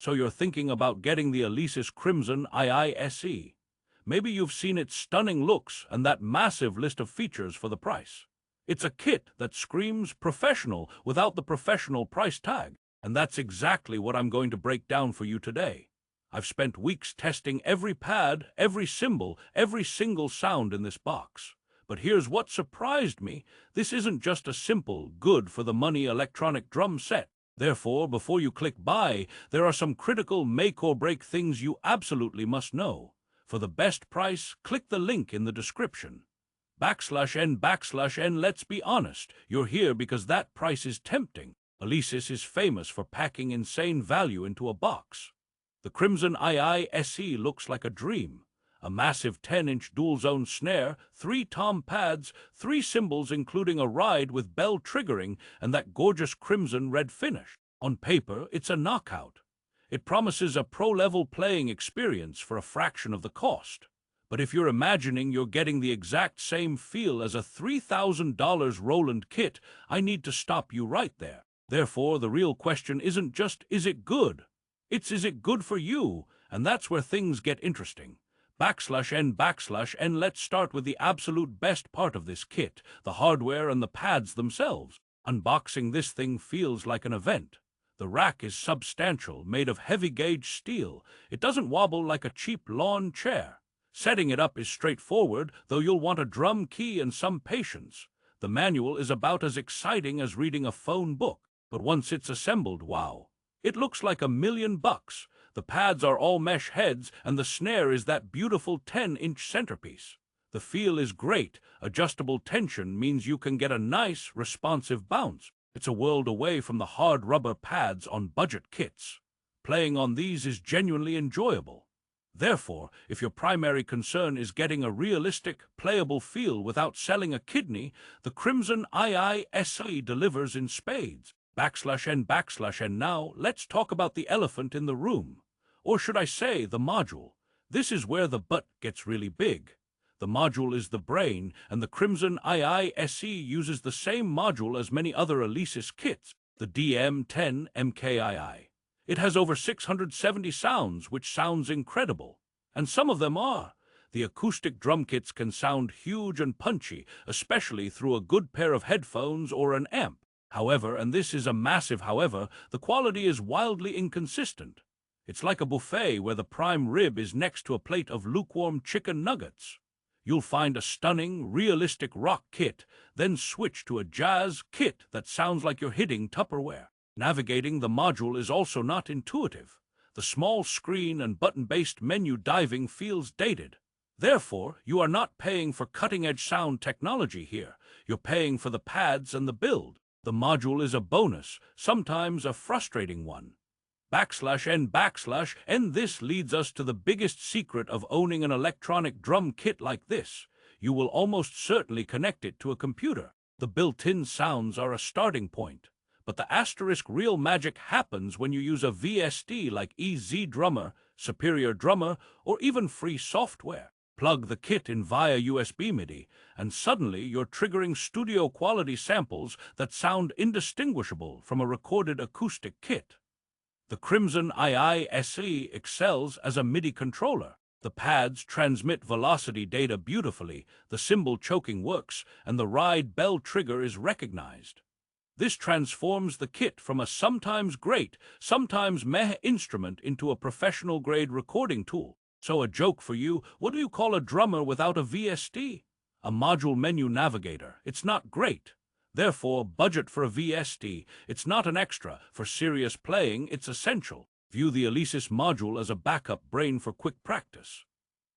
So you're thinking about getting the Alesis Crimson II SE. Maybe you've seen its stunning looks and that massive list of features for the price. It's a kit that screams professional without the professional price tag, and that's exactly what I'm going to break down for you today. I've spent weeks testing every pad, every cymbal, every single sound in this box. But here's what surprised me. This isn't just a simple, good-for-the-money electronic drum set. Therefore, before you click buy, there are some critical make-or-break things you absolutely must know. For the best price, click the link in the description. /N//N, let's be honest, you're here because that price is tempting. Alesis is famous for packing insane value into a box. The Crimson II SE looks like a dream. A massive 10-inch dual-zone snare, 3 tom pads, 3 cymbals including a ride with bell triggering, and that gorgeous crimson red finish. On paper, it's a knockout. It promises a pro-level playing experience for a fraction of the cost. But if you're imagining you're getting the exact same feel as a $3,000 Roland kit, I need to stop you right there. Therefore, the real question isn't just, is it good? It's, is it good for you? And that's where things get interesting. /N//N, let's start with the absolute best part of this kit, the hardware and the pads themselves. Unboxing this thing feels like an event. The rack is substantial, made of heavy-gauge steel. It doesn't wobble like a cheap lawn chair. Setting it up is straightforward, though you'll want a drum key and some patience. The manual is about as exciting as reading a phone book, but once it's assembled, wow. It looks like $1 million. The pads are all mesh heads, and the snare is that beautiful 10-inch centerpiece. The feel is great. Adjustable tension means you can get a nice, responsive bounce. It's a world away from the hard rubber pads on budget kits. Playing on these is genuinely enjoyable. Therefore, if your primary concern is getting a realistic, playable feel without selling a kidney, the Crimson II SE delivers in spades. /N//N, now, let's talk about the elephant in the room. Or should I say, the module. This is where the butt gets really big. The module is the brain, and the Crimson II SE uses the same module as many other Alesis kits, the DM10 MKII. It has over 670 sounds, which sounds incredible. And some of them are. The acoustic drum kits can sound huge and punchy, especially through a good pair of headphones or an amp. However, and this is a massive however, the quality is wildly inconsistent. It's like a buffet where the prime rib is next to a plate of lukewarm chicken nuggets. You'll find a stunning, realistic rock kit, then switch to a jazz kit that sounds like you're hitting Tupperware. Navigating the module is also not intuitive. The small screen and button-based menu diving feels dated. Therefore, you are not paying for cutting-edge sound technology here. You're paying for the pads and the build. The module is a bonus, sometimes a frustrating one. /N//N, this leads us to the biggest secret of owning an electronic drum kit like this. You will almost certainly connect it to a computer. The built-in sounds are a starting point. But the asterisk real magic happens when you use a VST like EZ Drummer, Superior Drummer, or even free software. Plug the kit in via USB MIDI, and suddenly you're triggering studio-quality samples that sound indistinguishable from a recorded acoustic kit. The Crimson II SE excels as a MIDI controller. The pads transmit velocity data beautifully, the cymbal choking works, and the ride bell trigger is recognized. This transforms the kit from a sometimes great, sometimes meh instrument into a professional-grade recording tool. So a joke for you, what do you call a drummer without a VST? A module menu navigator. It's not great. Therefore, budget for a VST. It's not an extra. For serious playing, it's essential. View the Alesis module as a backup brain for quick practice.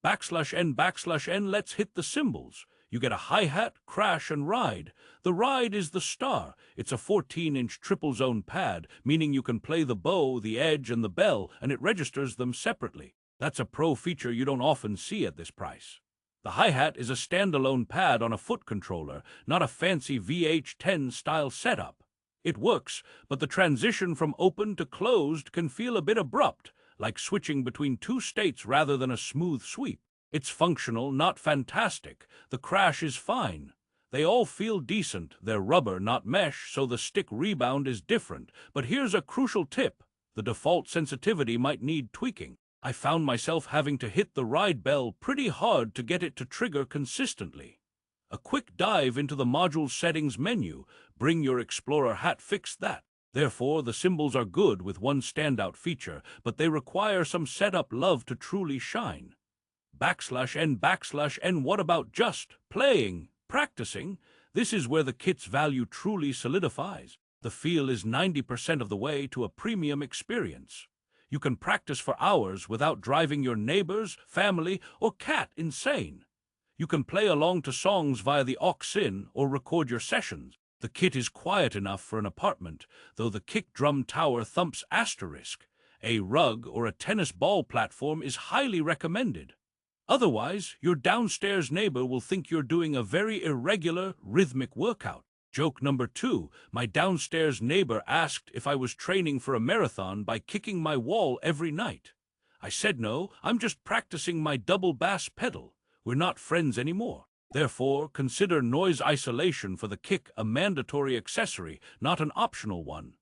/N//N, let's hit the cymbals. You get a hi-hat, crash, and ride. The ride is the star. It's a 14-inch triple-zone pad, meaning you can play the bow, the edge, and the bell, and it registers them separately. That's a pro feature you don't often see at this price. The hi-hat is a standalone pad on a foot controller, not a fancy VH10 style setup. It works, but the transition from open to closed can feel a bit abrupt, like switching between two states rather than a smooth sweep. It's functional, not fantastic. The crash is fine. They all feel decent. They're rubber, not mesh, so the stick rebound is different. But here's a crucial tip. The default sensitivity might need tweaking. I found myself having to hit the ride bell pretty hard to get it to trigger consistently. A quick dive into the module settings menu, bring your Explorer hat fixed that. Therefore, the cymbals are good with one standout feature, but they require some setup love to truly shine. \n, what about just playing, practicing? This is where the kit's value truly solidifies. The feel is 90% of the way to a premium experience. You can practice for hours without driving your neighbors, family, or cat insane. You can play along to songs via the aux-in or record your sessions. The kit is quiet enough for an apartment, though the kick drum tower thumps asterisk. A rug or a tennis ball platform is highly recommended. Otherwise, your downstairs neighbor will think you're doing a very irregular, rhythmic workout. Joke number 2, my downstairs neighbor asked if I was training for a marathon by kicking my wall every night. I said no, I'm just practicing my double bass pedal. We're not friends anymore. Therefore, consider noise isolation for the kick a mandatory accessory, not an optional one.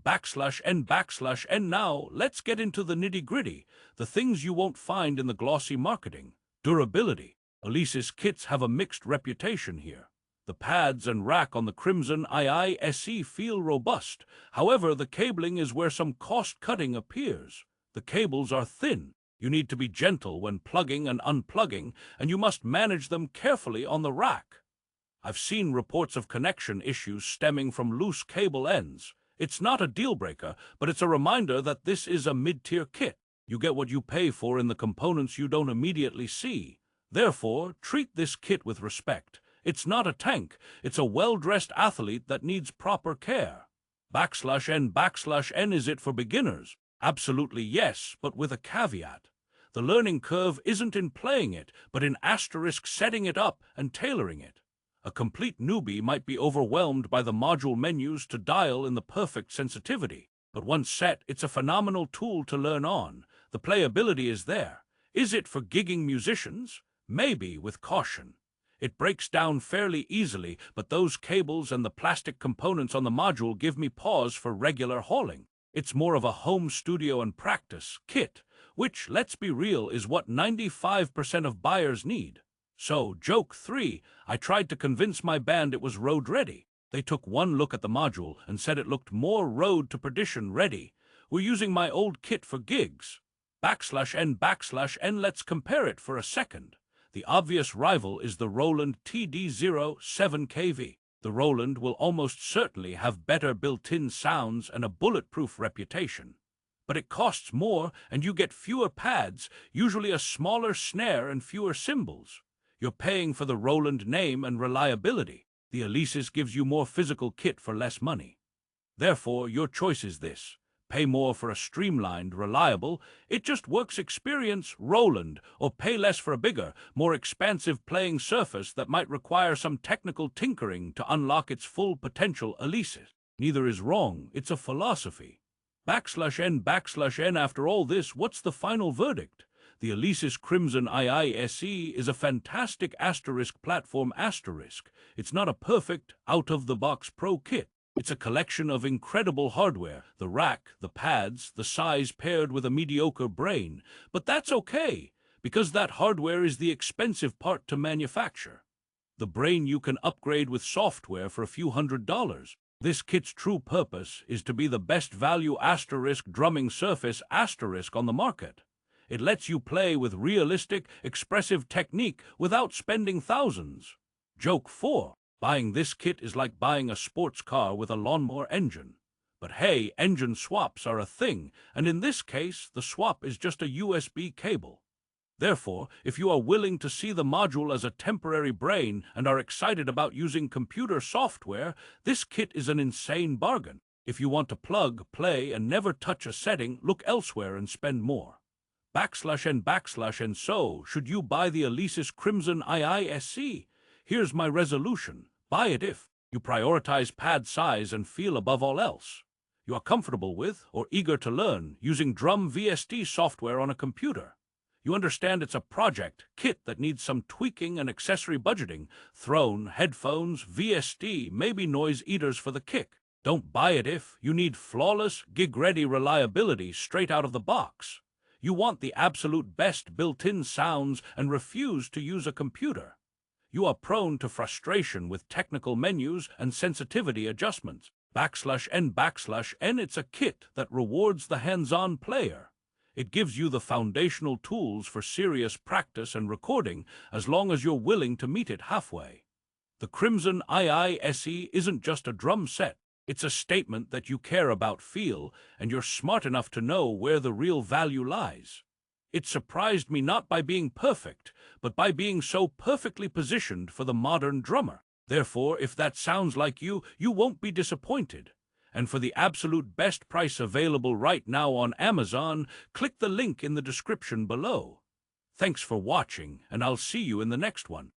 \n. Now, let's get into the nitty-gritty, the things you won't find in the glossy marketing. Durability. Alesis kits have a mixed reputation here. The pads and rack on the Crimson II SE feel robust. However, the cabling is where some cost-cutting appears. The cables are thin. You need to be gentle when plugging and unplugging, and you must manage them carefully on the rack. I've seen reports of connection issues stemming from loose cable ends. It's not a deal-breaker, but it's a reminder that this is a mid-tier kit. You get what you pay for in the components you don't immediately see. Therefore, treat this kit with respect. It's not a tank, it's a well-dressed athlete that needs proper care. \n, is it for beginners? Absolutely yes, but with a caveat. The learning curve isn't in playing it, but in asterisk setting it up and tailoring it. A complete newbie might be overwhelmed by the module menus to dial in the perfect sensitivity, but once set, it's a phenomenal tool to learn on. The playability is there. Is it for gigging musicians? Maybe, with caution. It breaks down fairly easily, but those cables and the plastic components on the module give me pause for regular hauling. It's more of a home studio and practice kit, which, let's be real, is what 95% of buyers need. So, joke 3, I tried to convince my band it was road ready. They took one look at the module and said it looked more road to perdition ready. We're using my old kit for gigs. \n, let's compare it for a second. The obvious rival is the Roland TD-0 7kV. The Roland will almost certainly have better built-in sounds and a bulletproof reputation. But it costs more and you get fewer pads, usually a smaller snare and fewer cymbals. You're paying for the Roland name and reliability. The Alesis gives you more physical kit for less money. Therefore, your choice is this. Pay more for a streamlined, reliable, it just works experience Roland, or pay less for a bigger, more expansive playing surface that might require some technical tinkering to unlock its full potential Alesis. Neither is wrong, it's a philosophy. \n, after all this, what's the final verdict? The Alesis Crimson II SE is a fantastic asterisk platform asterisk. It's not a perfect, out-of-the-box pro kit. It's a collection of incredible hardware, the rack, the pads, the size paired with a mediocre brain. But that's okay, because that hardware is the expensive part to manufacture. The brain you can upgrade with software for a few $100s. This kit's true purpose is to be the best value asterisk drumming surface asterisk on the market. It lets you play with realistic, expressive technique without spending thousands. Joke 4. Buying this kit is like buying a sports car with a lawnmower engine. But hey, engine swaps are a thing, and in this case, the swap is just a USB cable. Therefore, if you are willing to see the module as a temporary brain and are excited about using computer software, this kit is an insane bargain. If you want to plug, play, and never touch a setting, look elsewhere and spend more. \n, so, should you buy the Alesis Crimson II SE? Here's my resolution. Buy it if you prioritize pad size and feel above all else. You are comfortable with, or eager to learn, using drum VST software on a computer. You understand it's a project, kit that needs some tweaking and accessory budgeting, headphones, VST, maybe noise eaters for the kick. Don't buy it if you need flawless, gig-ready reliability straight out of the box. You want the absolute best built-in sounds and refuse to use a computer. You are prone to frustration with technical menus and sensitivity adjustments. \n/n, it's a kit that rewards the hands-on player. It gives you the foundational tools for serious practice and recording as long as you're willing to meet it halfway. The Crimson II SE isn't just a drum set. It's a statement that you care about feel, and you're smart enough to know where the real value lies. It surprised me not by being perfect, but by being so perfectly positioned for the modern drummer. Therefore, if that sounds like you, you won't be disappointed. And for the absolute best price available right now on Amazon, click the link in the description below. Thanks for watching, and I'll see you in the next one.